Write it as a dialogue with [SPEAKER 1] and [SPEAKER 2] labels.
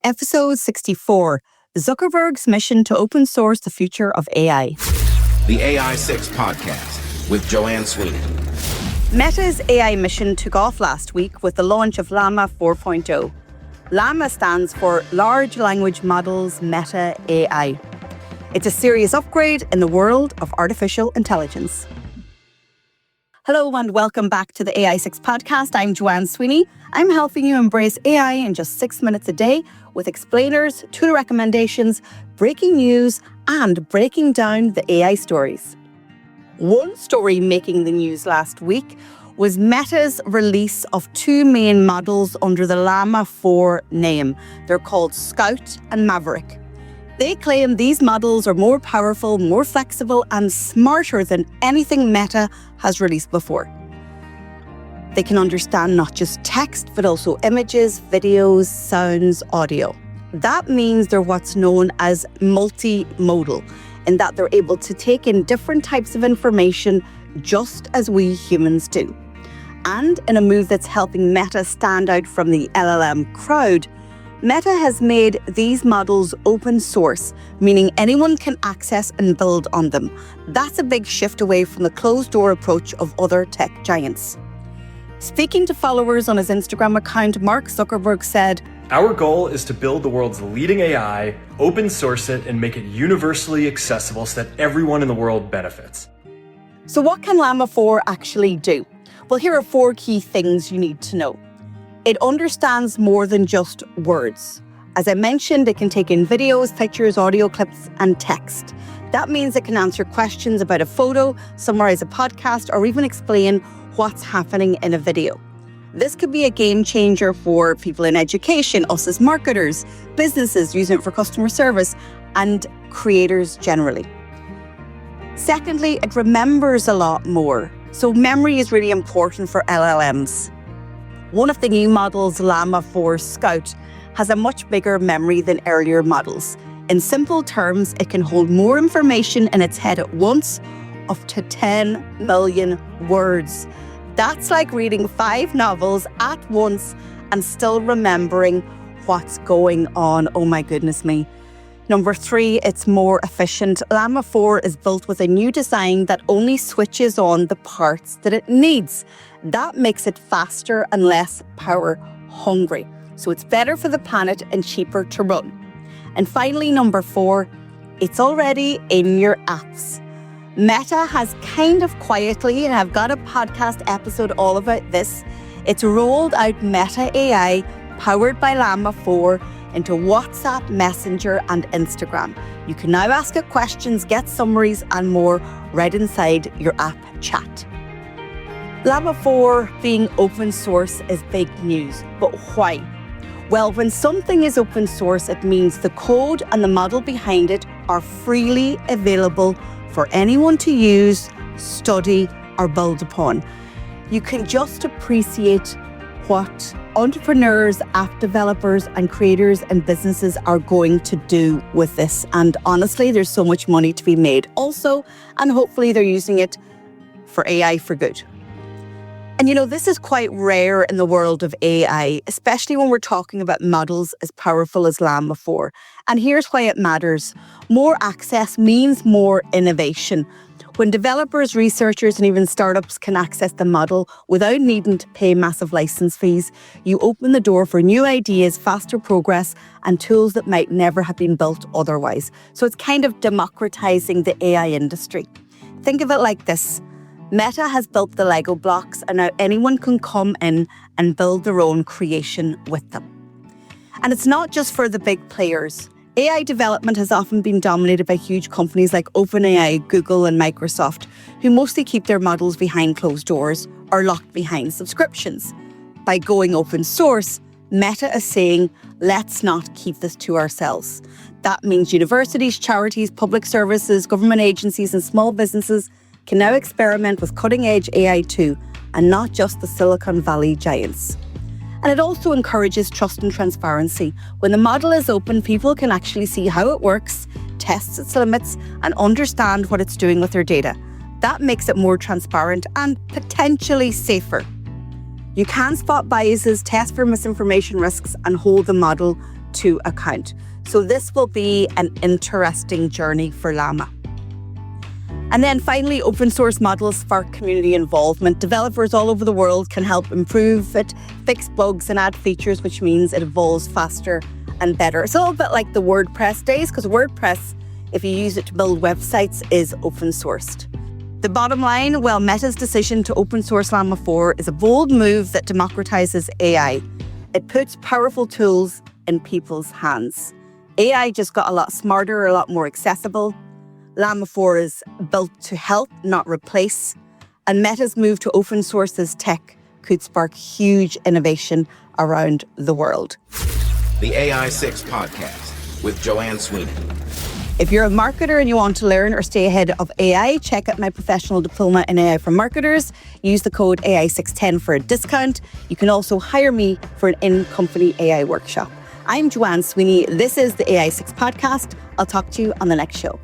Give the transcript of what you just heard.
[SPEAKER 1] Episode 64, Zuckerberg's mission to open source the future of AI.
[SPEAKER 2] The AI 6 podcast with Joanne Sweeney.
[SPEAKER 1] Meta's AI mission took off last week with the launch of Llama 4.0. Llama stands for Large Language Models Meta AI. It's a serious upgrade in the world of artificial intelligence. Hello and welcome back to the AI 6 podcast. I'm Joanne Sweeney. I'm helping you embrace AI in just 6 minutes a day with explainers, tool recommendations, breaking news, and breaking down the AI stories. One story making the news last week was Meta's release of two main models under the Llama 4 name. They're called Scout and Maverick. They claim these models are more powerful, more flexible, and smarter than anything Meta has released before. They can understand not just text, but also images, videos, sounds, audio. That means they're what's known as multimodal, in that they're able to take in different types of information just as we humans do. And in a move that's helping Meta stand out from the LLM crowd, Meta has made these models open source, meaning anyone can access and build on them. That's a big shift away from the closed-door approach of other tech giants. Speaking to followers on his Instagram account, Mark Zuckerberg said,
[SPEAKER 3] "Our goal is to build the world's leading AI, open source it, and make it universally accessible so that everyone in the world benefits."
[SPEAKER 1] So what can Llama 4 actually do? Well, here are 4 key things you need to know. It understands more than just words. As I mentioned, it can take in videos, pictures, audio clips, and text. That means it can answer questions about a photo, summarize a podcast, or even explain what's happening in a video. This could be a game changer for people in education, us as marketers, businesses using it for customer service, and creators generally. Secondly, it remembers a lot more. So memory is really important for LLMs. One of the new models, Llama 4 Scout, has a much bigger memory than earlier models. In simple terms, it can hold more information in its head at once, up to 10 million words. That's like reading 5 novels at once and still remembering what's going on. Oh my goodness me. Number 3, it's more efficient. Llama 4 is built with a new design that only switches on the parts that it needs. That makes it faster and less power hungry. So it's better for the planet and cheaper to run. And finally, number 4, it's already in your apps. Meta has kind of quietly, and I've got a podcast episode all about this, it's rolled out Meta AI powered by Llama 4 into WhatsApp, Messenger, and Instagram. You can now ask it questions, get summaries, and more right inside your app chat. Llama 4 being open source is big news, but why? Well, when something is open source, it means the code and the model behind it are freely available for anyone to use, study, or build upon. You can just appreciate what entrepreneurs, app developers, and creators and businesses are going to do with this. And honestly, there's so much money to be made also, and hopefully they're using it for AI for good. And you know, this is quite rare in the world of AI, especially when we're talking about models as powerful as Llama 4. And here's why it matters. More access means more innovation. When developers, researchers, and even startups can access the model without needing to pay massive license fees, you open the door for new ideas, faster progress, and tools that might never have been built otherwise. So it's kind of democratizing the AI industry. Think of it like this. Meta has built the Lego blocks, and now anyone can come in and build their own creation with them. And it's not just for the big players. AI development has often been dominated by huge companies like OpenAI, Google, and Microsoft, who mostly keep their models behind closed doors or locked behind subscriptions. By going open source, Meta is saying, let's not keep this to ourselves. That means universities, charities, public services, government agencies, and small businesses can now experiment with cutting-edge AI too, and not just the Silicon Valley giants. And it also encourages trust and transparency. When the model is open, people can actually see how it works, test its limits, and understand what it's doing with their data. That makes it more transparent and potentially safer. You can spot biases, test for misinformation risks, and hold the model to account. So this will be an interesting journey for Llama. And then finally, open source models spark community involvement. Developers all over the world can help improve it, fix bugs and add features, which means it evolves faster and better. It's a little bit like the WordPress days, because WordPress, if you use it to build websites, is open sourced. The bottom line, well, Meta's decision to open source Llama 4 is a bold move that democratizes AI. It puts powerful tools in people's hands. AI just got a lot smarter, a lot more accessible. Llama 4 is built to help, not replace. And Meta's move to open source this tech could spark huge innovation around the world.
[SPEAKER 2] The AI6 Podcast with Joanne Sweeney.
[SPEAKER 1] If you're a marketer and you want to learn or stay ahead of AI, check out my professional diploma in AI for marketers. Use the code AI610 for a discount. You can also hire me for an in-company AI workshop. I'm Joanne Sweeney. This is the AI6 Podcast. I'll talk to you on the next show.